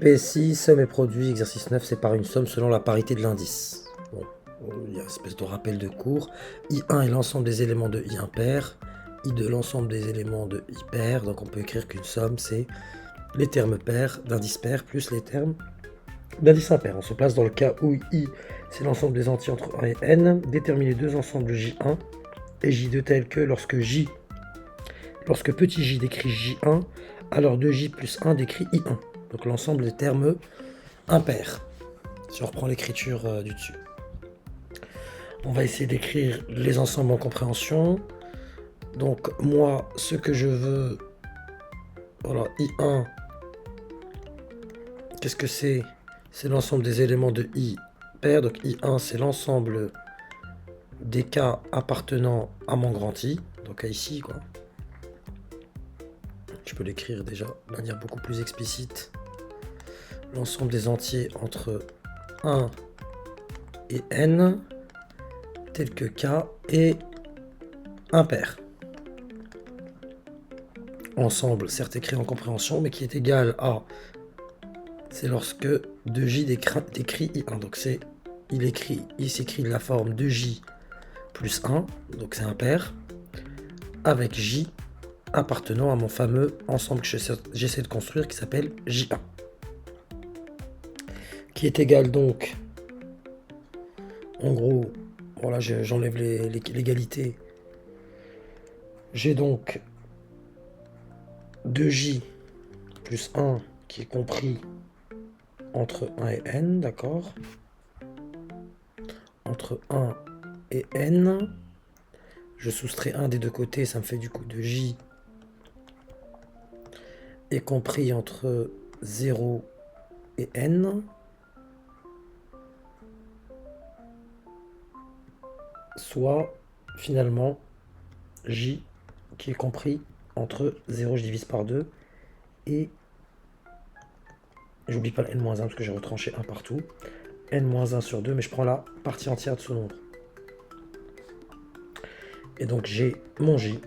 P6, somme et produit, exercice 9, sépare une somme selon la parité de l'indice. Bon, il y a une espèce de rappel de cours. I1 est l'ensemble des éléments de I impair. I2 l'ensemble des éléments de I pair. Donc on peut écrire qu'une somme, c'est les termes pairs d'indice pair plus les termes d'indice impair. On se place dans le cas où I, c'est l'ensemble des entiers entre 1 et n. Détermine les deux ensembles J1 et J2 tels que lorsque petit j décrit J1, alors 2j plus 1 décrit I1. Donc l'ensemble des termes impairs. Si on reprend l'écriture du dessus. On va essayer d'écrire les ensembles en compréhension. Donc moi, ce que je veux... Voilà, I1. Qu'est-ce que c'est? C'est l'ensemble des éléments de I pair. Donc I1, c'est l'ensemble des cas appartenant à mon grand I. Donc à ici, quoi. Je peux l'écrire déjà de manière beaucoup plus explicite. L'ensemble des entiers entre 1 et n, tel que K est impair. Ensemble, certes écrit en compréhension, mais qui est égal à... C'est lorsque 2j décrit I1. Donc il s'écrit de la forme 2j plus 1, donc c'est impair, avec j appartenant à mon fameux ensemble que j'essaie de construire qui s'appelle J1. Qui est égal donc, en gros, voilà, j'enlève l'égalité. J'ai donc 2j plus 1 qui est compris entre 1 et n, d'accord? Entre 1 et n, je soustrais 1 des deux côtés, ça me fait du coup 2j est compris entre 0 et n, soit finalement j qui est compris entre 0, je divise par 2, et j'oublie pas le n-1 parce que j'ai retranché 1 partout, n-1 sur 2, mais je prends la partie entière de ce nombre. Et donc j'ai mon j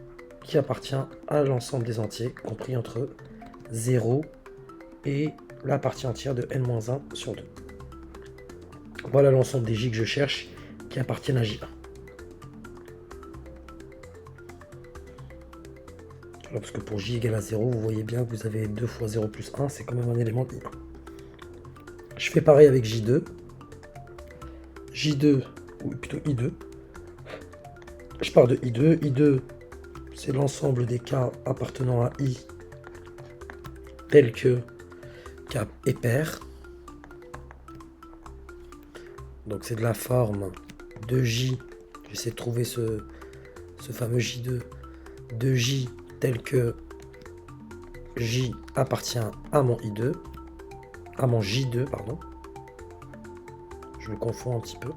qui appartient à l'ensemble des entiers compris entre 0 et la partie entière de n-1 sur 2. Voilà l'ensemble des j que je cherche qui appartiennent à j1. Voilà, parce que pour j égale à 0, vous voyez bien que vous avez 2 fois 0 plus 1, c'est quand même un élément de I1. Je fais pareil avec j2. J2, ou plutôt I2. Je pars de I2. I2, c'est l'ensemble des cas appartenant à I tels que K est pair. Donc c'est de la forme de J. J'essaie de trouver ce fameux J2. De J tel que J appartient à mon I2. À mon J2, pardon. Je me confonds un petit peu.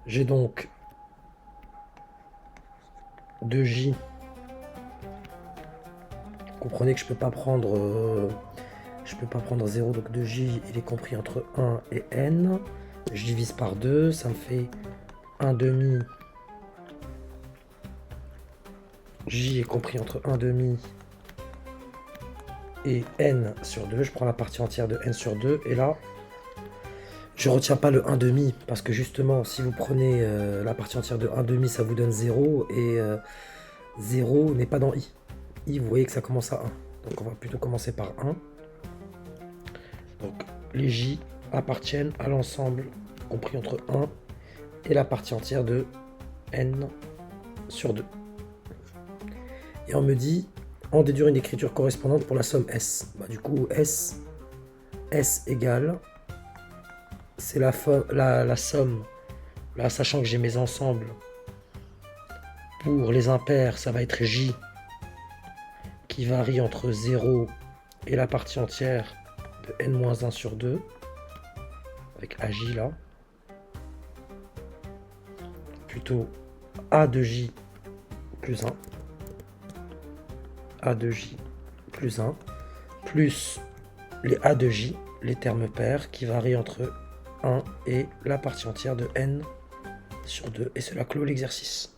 J'ai donc 2J. Comprenez que je peux pas prendre 0, donc 2J, il est compris entre 1 et n. Je divise par 2, ça me fait 1 demi. J est compris entre 1 demi et n sur 2. Je prends la partie entière de n sur 2, et là, je retiens pas le 1 demi, parce que justement, si vous prenez la partie entière de 1 demi, ça vous donne 0, et 0 n'est pas dans I. I, vous voyez que ça commence à 1. Donc on va plutôt commencer par 1. Donc les J appartiennent à l'ensemble compris entre 1 et la partie entière de n sur 2. Et on me dit, en déduire une écriture correspondante pour la somme S. Bah, du coup, S égale, c'est la somme, là, sachant que j'ai mes ensembles, pour les impairs, ça va être J, qui varie entre 0 et la partie entière de n-1 sur 2, avec AJ là, plutôt A de J plus 1, A de J plus 1, plus les A de J, les termes pairs, qui varient entre 1 et la partie entière de n sur 2, et cela clôt l'exercice.